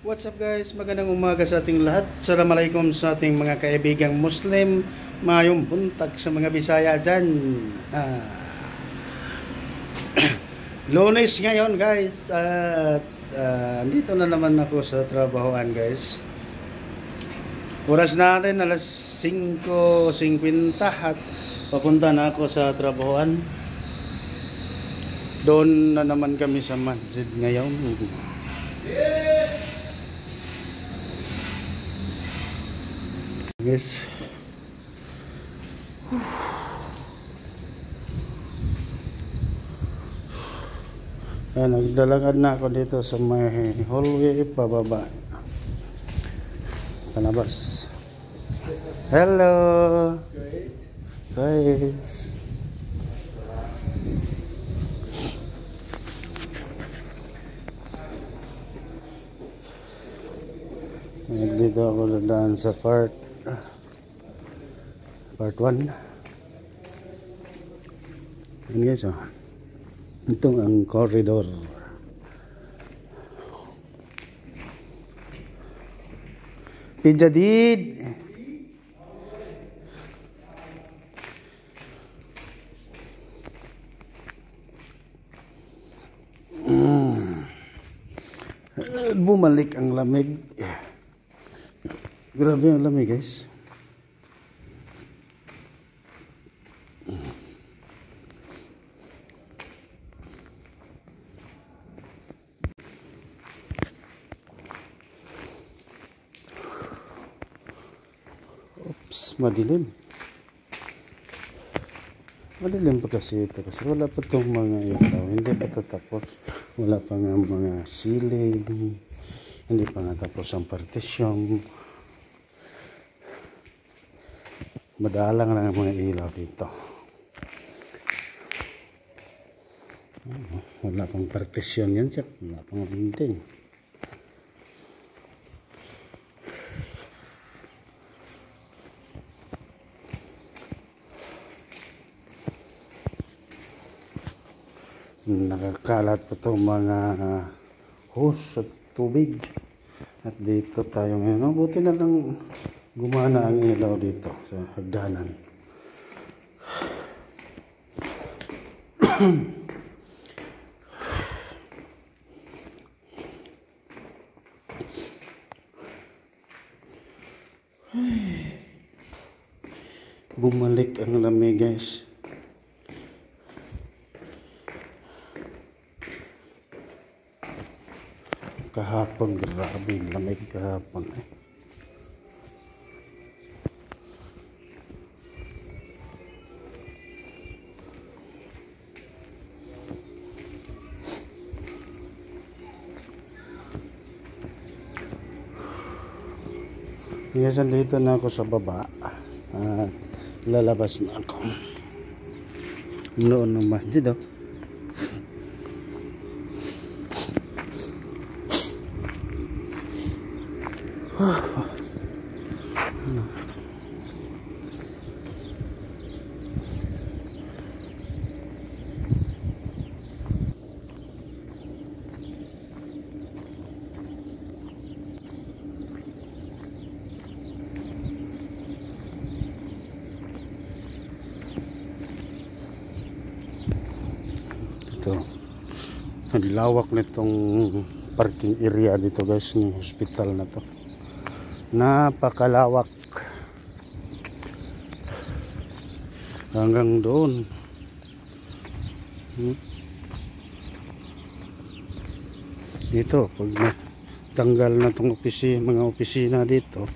What's up guys? Magandang umaga sa ating lahat. Assalamualaikum sa ating mga kaibigang Muslim. Mayong buntag sa mga Bisaya dyan. Lunes ngayon guys. At andito na naman ako sa trabahoan guys. Oras natin alas 5:50 at papunta na ako sa trabahoan. Doon na naman kami sa masjid ngayon. Yes. Nagdalagad na ako dito sa may hallway pababa. Palabas. Hello. Guys. Dito ako dadaan sa part 1. Yan guys, oh. Ito ang corridor. Pijadid. Bumalik ang lamig. Grabe ang lamig guys. Oops, madilim. Madilim pa kasi ito kasi wala pa itong mga ilaw. Hindi pa ito tapos. Wala pa nga mga ceiling. Hindi pa nga tapos ang partition. Madalang lang ang mga ilaw dito. Wala pang partition yan siya. Wala pang dinding. Nakakalat pa itong mga hose at tubig. At dito tayo ngayon. Buti na lang gumana ang ilaw dito sa hagdanan. Bumalik ang lamig guys. Kahapon grabe lamig kahapon eh. Yes, dito na ako sa baba at lalabas na ako noon ng masjid oh. Ang lawak nitong parking area dito guys, ng hospital na to. Napakalawak. Hanggang doon. Dito, pag natanggal na itong mga opisina dito.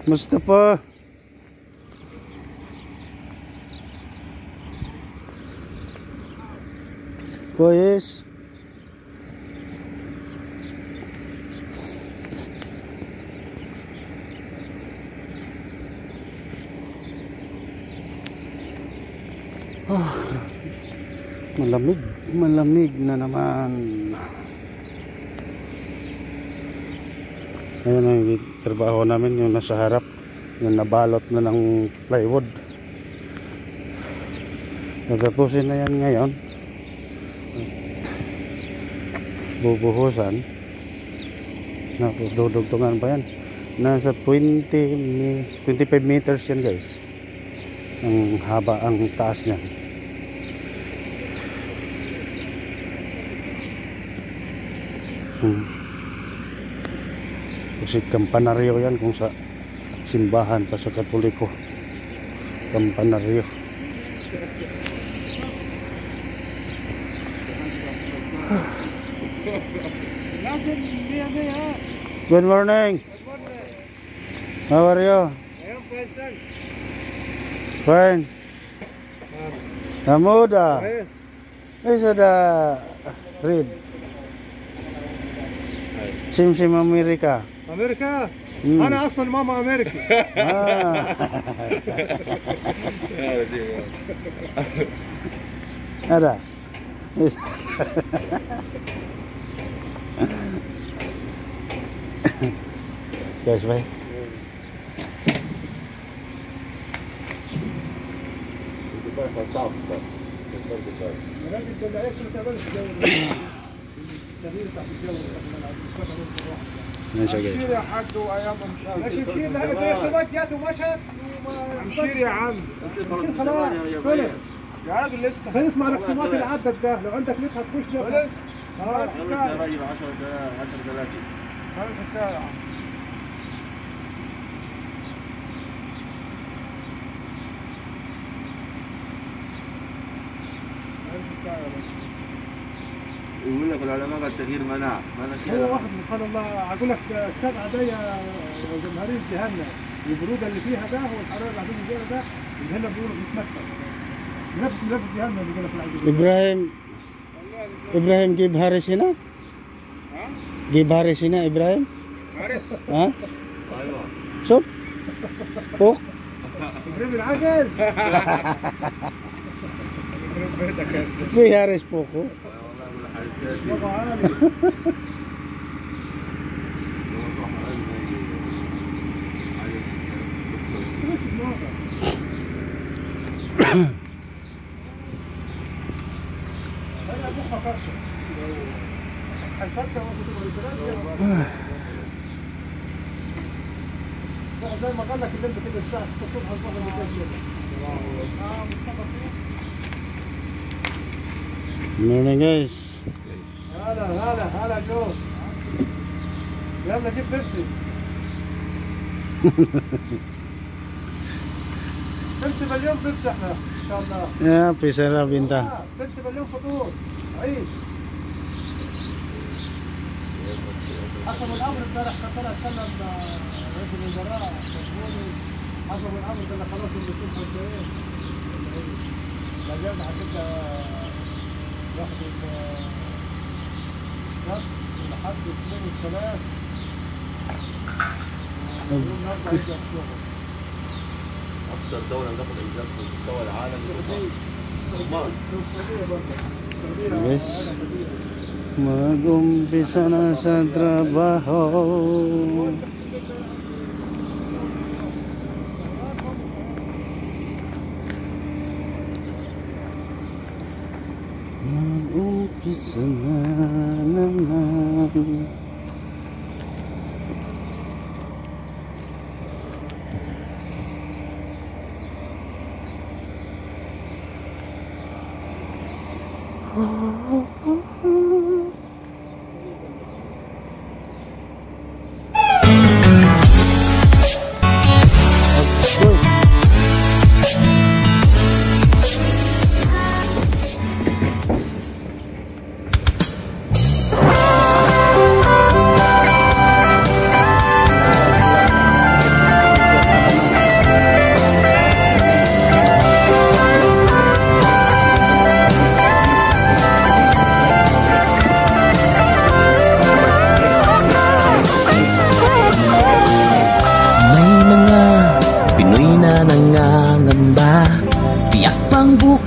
Mustafa. Koyes. Malamig na naman. Ayun ang trabaho namin, yung nasa harap, yung nabalot na ng plywood. Natapusin na yan ngayon. Bubuhusan. Tapos dudugtungan pa yan. Nasa 25 meters yan guys. Ang haba, ang taas niya. Kasi kampanaryo yan kung sa simbahan pa sa Katoliko. Kampanaryo. Good morning. How are you? Fine. Hamuda. Is ada read. سمسم أمريكا. أمريكا؟ أنا أصلا ماما أمريكي. هذا. Guys, bye. ماشي يا حاج وايام ماشي كتير لها السمات جات ومشت امشير يا عم خلاص خلص يا راجل لسه خلص مع الرسومات اللي عدت ده لو عندك ليك هتخش ده خلص خلاص يا راجل 10 خلص الساعه يقول لك العلماء قال تغيير مناخ هو واحد سبحان الله اقول لك السبعه دي جمهوريه جهنم البروده اللي فيها ده والحراره اللي عندهم فيها ده اللي هنا بيقولوا بيتنفس نفس جهنم بيقول لك إبراهيم إبراهيم جيب هارس هنا؟ جيب هارس هنا إبراهيم؟ هارس؟ ها؟ ايوه شوف فوق إبراهيم العجل في هارس فوق والله عالي زي ما قال لك اللي انت كده الساعه 6 الصبح الفضل Morning guys. هلا جو يلا جيب بيبسي بيبسي مليون بيبسي احنا ان شاء الله Ya, pisara binta. بيبسي مليون فطور عيد حسب الامر امبارح كان طلع اتكلم رئيس الوزراء حسب الامر قال لك خلاص الدكتور حسين لجان هتبدا ياخد السبت لحد 2 و3 النهارده هيبدا الشغل اكثر دوله ناخذ انجاز في مستوى العالم Guys, mag-umpisa na sa trabaho. Mag-umpisa na naman.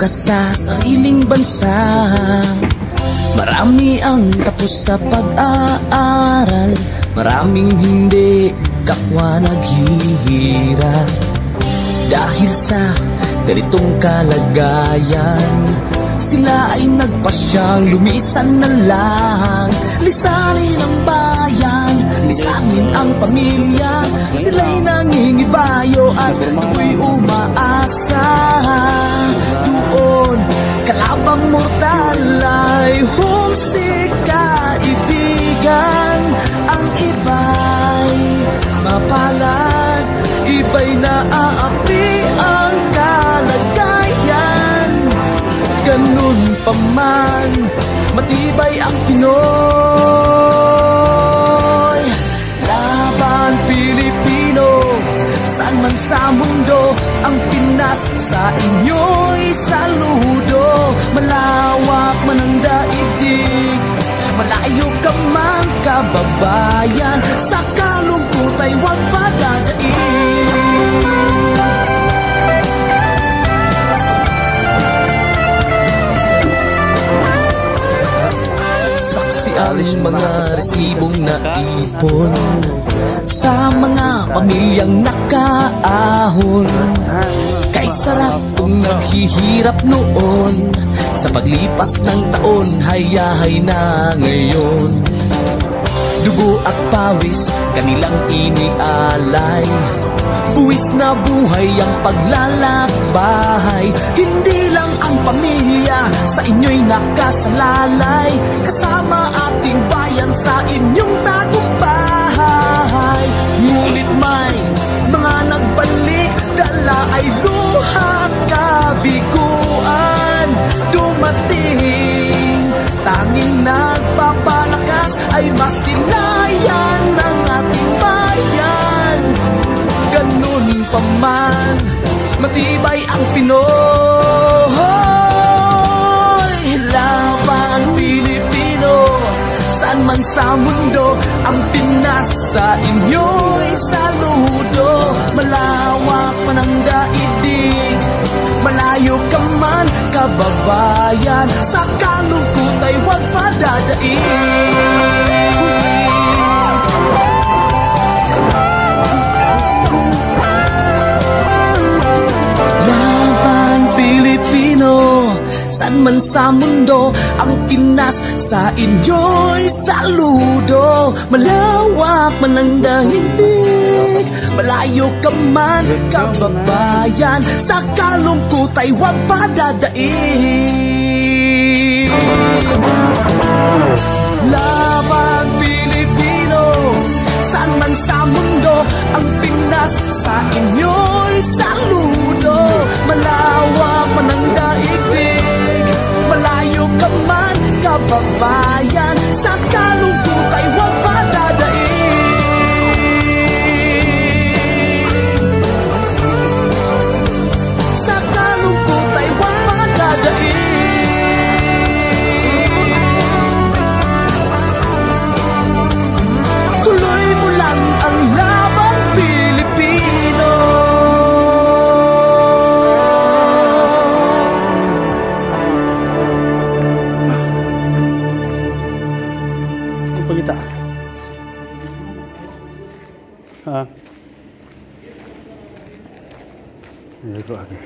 Sa sariling bansa, marami ang tapos sa pag-aaral, maraming hindi kapwa naghihirap dahil sa ganitong kalagayan. Sila ay nagpasyang lumisan na lang, lisanin ang bayan, lisanin ang pamilya. Sila'y nangingibayo at ako'y umaasa. Doon kalabang mortal ay humsik kaibigan. Ang iba'y mapalad, iba'y naaapi ang kalagayan. Ganun pa man, matibay ang Pinoy. Laban Pilipino, saan man sa mundo, ang Pinas sa inyo'y saludo. Malawak man ang daigdig, malayo ka man kababayan, sa kalungkot ay huwag padadaig. Saksi ang mga resibong naipon sa mga pamilyang nakaahon. Kay sarap kung naghihirap noon, sa paglipas ng taon hayahay na ngayon. Dugo at pawis kanilang inialay, buwis na buhay ang paglalakbay. Hindi lang ang pamilya sa inyo'y nakasalalay, kasama ating bayan sa inyong tagumpay. Ngunit may mga nagbalik, dala ay luhat kabiguan. Dumating, tanging nagpapalakas ay masilayan ng ating bayan. Ganun pa man, matibay ang Pinoy. Laban Pilipino, saan man sa mundo, ang Pinas sa inyo'y saludo. Malawak man ang daigdig, malayo ka man kababayan, sa kalungkot ay huwag padadaig. Laban Pilipino, saan man sa mundo, ang Pinas sa inyo'y saludo. Malawak man ang daigdig, malayo ka man kababayan, sa kalungkot ay huwag padadaig. Laban Pilipino, saan man sa mundo, ang Pinas sa inyo'y saludo. Malawak man ang daigdig, malayo ka man kababayan, sa kalungkot ay huwag padadaig. Sa kalungkot ay huwag padadaig. Tuloy mo lang ang laban Pilipino. Pagkita. Ha? Ayan ko lagi.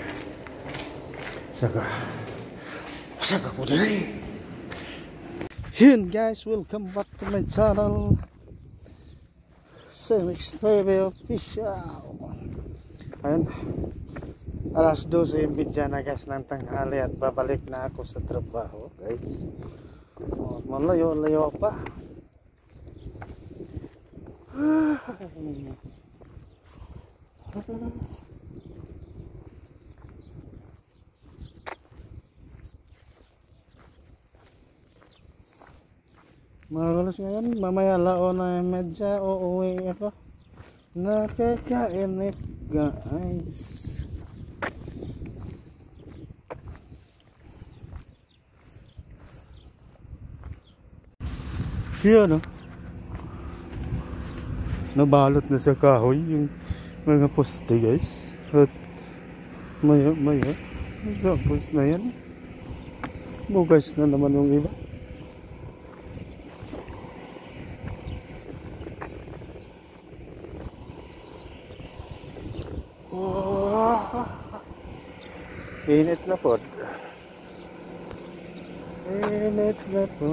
Saka ko diri. Yun guys, welcome back to my channel. Semixteve Official. Ayan. Alas 12:30 na guys ng tanghali at babalik na ako sa trabaho guys. Malayo-layo pa. Magulos ngayon, mamaya laon na medya uuwi ako. Nakakainip guys. Yan nabalot na sa kahoy yung mga poste guys. At maya tapos na yan. Bukas na naman yung iba. Init na po. Init na po.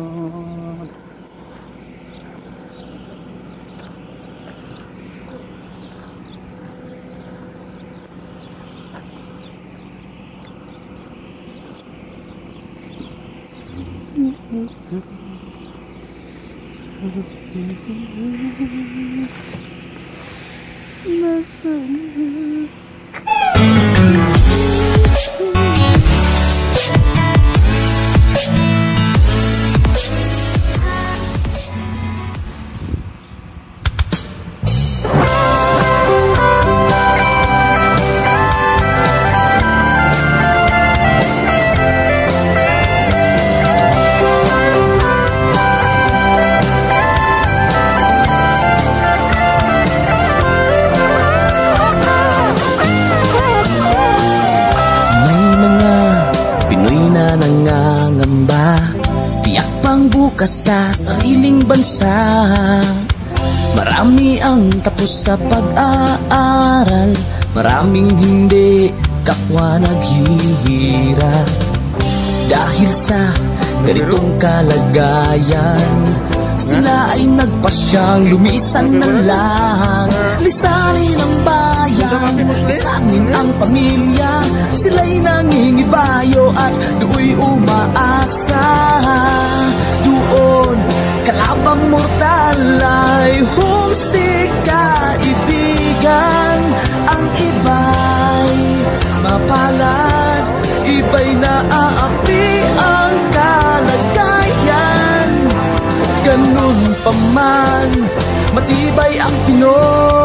Sa sariling bansa, marami ang tapos sa pag-aaral, maraming hindi kapwa naghihirap. Dahil sa ganitong kalagayan, sila ay nagpasyang lumisan na lang. Lisanin ang bayan, lisanin ang pamilya, sila'y nangingibayo at do'y umaasa. Doon, kalabang mortal ay humsik kaibigan. Ang iba'y mapalad, iba'y naaapi ang kalagayan. Ganun pa man, matibay ang Pinoy.